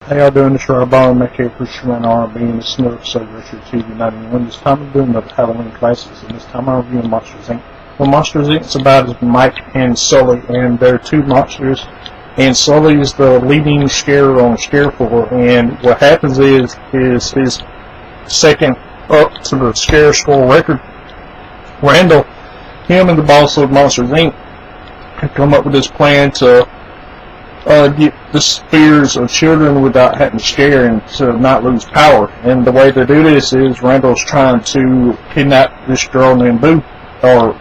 How y'all doing? This is Rob Ball, my character Sharon R&B, and this is another episode of Retro TV 91. This time I'm doing another Halloween Classics, and this time I'm reviewing Monsters Inc. Well, Monsters Inc. is about Mike and Sully, and they're two monsters, and Sully is the leading scarer on Scare Floor, and what happens is his second up to the Scare Score record, Randall, him and the boss of Monsters Inc. have come up with this plan to get the spheres of children without having to scare and to not lose power. And the way to do this is Randall's trying to kidnap this girl named Boo, or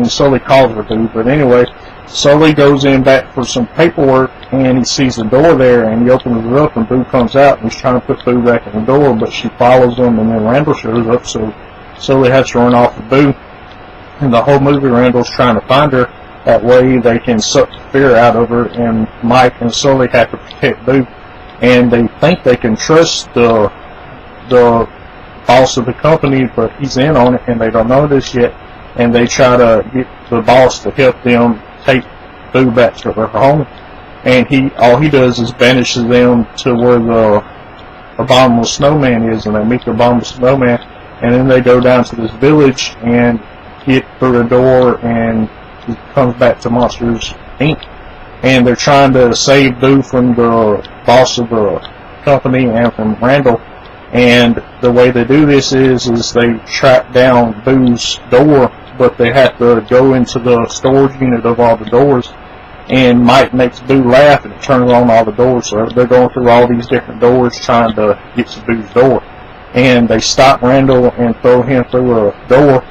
Sully calls her Boo. But anyway, Sully goes in back for some paperwork and he sees the door there and he opens it up and Boo comes out and he's trying to put Boo back in the door, but she follows him and then Randall shows up, so Sully has to run off with Boo. And the whole movie Randall's trying to find her. That way they can suck the fear out of her, and Mike and Sully have to protect Boo. And they think they can trust the boss of the company, but he's in on it, and they don't know this yet. And they try to get the boss to help them take Boo back to her home. And all he does is banishes them to where the abominable snowman is, and they meet the abominable snowman. And then they go down to this village and get through the door, and he comes back to Monsters Inc. And they're trying to save Boo from the boss of the company and from Randall. And the way they do this is they track down Boo's door, but they have to go into the storage unit of all the doors. And Mike makes Boo laugh and turns on all the doors. So they're going through all these different doors trying to get to Boo's door. And they stop Randall and throw him through a door.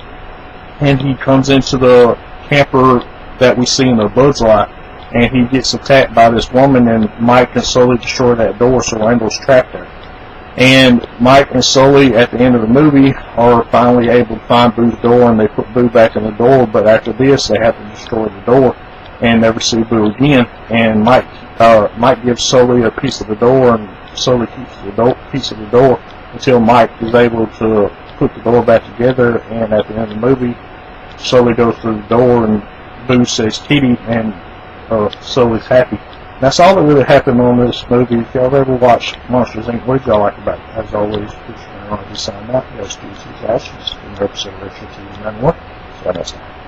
And he comes into the camper that we see in the Bud's lot, and he gets attacked by this woman, and Mike and Sully destroy that door, so Randall's trapped there. And Mike and Sully, at the end of the movie, are finally able to find Boo's door, and they put Boo back in the door, but after this, they have to destroy the door and never see Boo again. And Mike gives Sully a piece of the door, and Sully keeps the piece of the door until Mike is able to put the door back together, and at the end of the movie, Sully goes through the door and Boo says kitty, and Sully's happy. That's all that really happened on this movie. If y'all ever watched Monsters Inc., what did y'all like about it? As always, please sign out. Yes, Jesus, in the episode of Retro TV 91. So that's all.